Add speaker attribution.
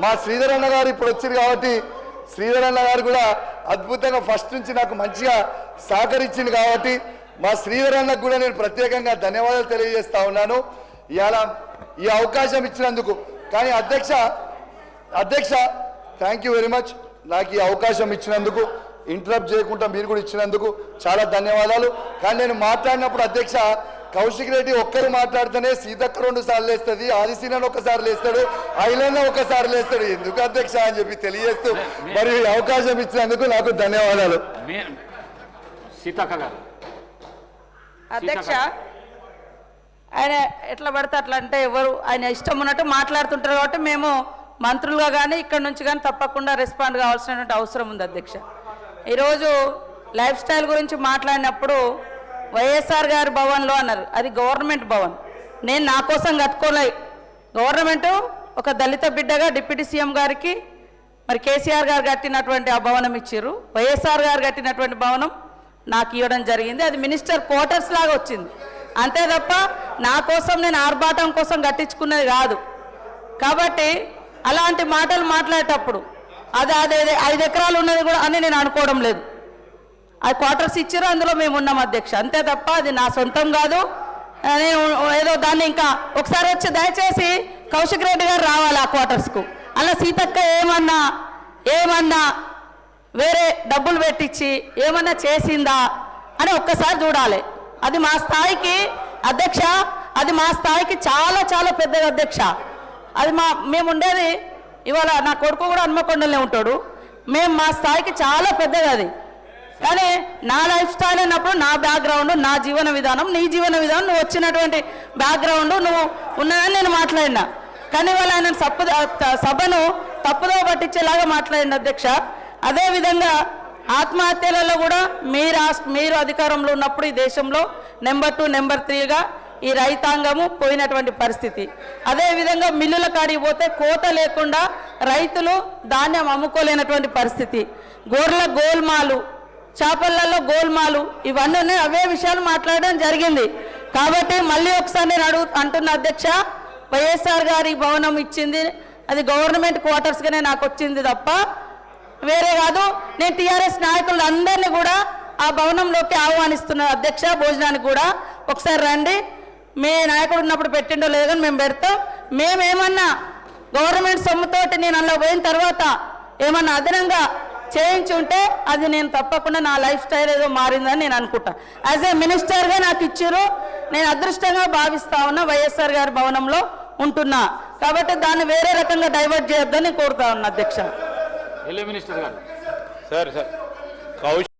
Speaker 1: మా శ్రీధర్ అన్న గారు ఇప్పుడు వచ్చారు కాబట్టి శ్రీధర్ అన్న గారు కూడా అద్భుతంగా ఫస్ట్ నుంచి నాకు మంచిగా సహకరించింది కాబట్టి మా శ్రీధర్ అన్నకు కూడా నేను ప్రత్యేకంగా ధన్యవాదాలు తెలియజేస్తా ఉన్నాను ఇవాళ ఈ అవకాశం ఇచ్చినందుకు. కానీ అధ్యక్ష థ్యాంక్ యూ వెరీ మచ్. నాకు ఈ అవకాశం ఇచ్చినందుకు, ఇంటరప్ట్ చేయకుండా మీరు కూడా ఇచ్చినందుకు చాలా ధన్యవాదాలు. కానీ నేను మాట్లాడినప్పుడు అధ్యక్ష కౌశిక్ రెడ్డి ఒక్కరు మాట్లాడితేనే సీతక్క 2 సార్లు లేస్తుంది, ఆదిశీనన్ ఒకసారి లేస్తాడు, ఐలన్న ఒకసారి లేస్తాడు. ఎందుకు అధ్యక్ష అని చెప్పి తెలియజేస్తూ మరి అవకాశం ఇచ్చినందుకు నాకు ధన్యవాదాలు.
Speaker 2: అధ్యక్ష ఆయన ఎట్లా పడితే అట్లా అంటే ఎవరు ఆయన ఇష్టం ఉన్నట్టు మాట్లాడుతుంటారు కాబట్టి మేము మంత్రులుగా కానీ ఇక్కడ నుంచి కానీ తప్పకుండా రెస్పాండ్ కావాల్సినటువంటి అవసరం ఉంది. అధ్యక్ష ఈరోజు లైఫ్ స్టైల్ గురించి మాట్లాడినప్పుడు వైఎస్ఆర్ గారి భవన్లో అన్నారు, అది గవర్నమెంట్ భవన్. నేను నా కోసం కట్టుకోలే, గవర్నమెంటు ఒక దళిత బిడ్డగా డిప్యూటీ సీఎం గారికి మరి కేసీఆర్ గారు కట్టినటువంటి ఆ భవనం ఇచ్చారు. వైఎస్ఆర్ గారు కట్టినటువంటి భవనం నాకు ఇవ్వడం జరిగింది. అది మినిస్టర్ క్వార్టర్స్ లాగా వచ్చింది అంతే తప్ప నా కోసం నేను ఆర్భాటం కోసం కట్టించుకున్నది కాదు. కాబట్టి అలాంటి మాటలు మాట్లాడేటప్పుడు అది 5 ఎకరాలు ఉన్నది కూడా అని నేను అనుకోవడం లేదు. అది క్వార్టర్స్ ఇచ్చారు, అందులో మేము ఉన్నాం అధ్యక్ష, అంతే తప్ప అది నా సొంతం కాదు. నేను ఏదో దాన్ని ఇంకా ఒకసారి వచ్చి దయచేసి కౌశిక్ రెడ్డి గారు రావాలి ఆ క్వార్టర్స్కు. అలా సీతక్క ఏమన్నా వేరే డబ్బులు పెట్టించి ఏమన్నా చేసిందా అని ఒక్కసారి చూడాలి. అది మా స్థాయికి అధ్యక్ష, అది మా స్థాయికి చాలా చాలా పెద్దది అధ్యక్ష. అది మేము ఉండేది ఇవాళ నా కొడుకు కూడా హన్మకొండలే ఉంటాడు. మా స్థాయికి చాలా పెద్దది అది. కానీ నా లైఫ్ స్టైల్ అన్నప్పుడు నా బ్యాక్గ్రౌండ్, నా జీవన విధానం, నీ జీవన విధానం, నువ్వు వచ్చినటువంటి బ్యాక్గ్రౌండ్ నువ్వు ఉన్నదని నేను మాట్లాడినా. కానీ ఇవాళ ఆయన సభను తప్పుదో పట్టించేలాగా మాట్లాడింది అధ్యక్ష. అదేవిధంగా ఆత్మహత్యలలో కూడా మీరు అధికారంలో ఉన్నప్పుడు ఈ దేశంలో నెంబర్ 2, నెంబర్ 3గా ఈ రైతాంగము పోయినటువంటి పరిస్థితి. అదేవిధంగా మిల్లుల కాడికి పోతే కోత లేకుండా రైతులు ధాన్యం అమ్ముకోలేనటువంటి పరిస్థితి. గొర్రెల గోల్మాలు, చేపలలో గోల్మాలు, ఇవన్నీ అవే విషయాలు మాట్లాడడం జరిగింది. కాబట్టి మళ్ళీ ఒకసారి నేను అంటున్న అధ్యక్ష, వైఎస్ఆర్ గారి భవనం ఇచ్చింది అది గవర్నమెంట్ క్వార్టర్స్గానే నాకు వచ్చింది తప్ప వేరే కాదు. నేను టీఆర్ఎస్ నాయకులు అందరినీ కూడా ఆ భవనంలోకి ఆహ్వానిస్తున్నాను అధ్యక్ష, భోజనానికి కూడా ఒకసారి రండి. మీ నాయకుడు ఉన్నప్పుడు పెట్టిండో లేదో కానీ మేము పెడతాం. మేమేమన్నా గవర్నమెంట్ సొమ్ముతోటి నేను అందులో పోయిన తర్వాత ఏమన్నా అదనంగా చేయించి ఉంటే అది నేను తప్పకుండా నా లైఫ్ స్టైల్ ఏదో మారిందని నేను అనుకుంటా. యాజ్ ఏ మినిస్టర్గా నాకు ఇచ్చారు, నేను అదృష్టంగా భావిస్తా ఉన్నా వైఎస్ఆర్ గారి భవనంలో ఉంటున్నా. కాబట్టి దాన్ని వేరే రకంగా డైవర్ట్ చేయొద్దని కోరుతా ఉన్నా అధ్యక్ష.
Speaker 3: మినిస్టర్ గారు సార్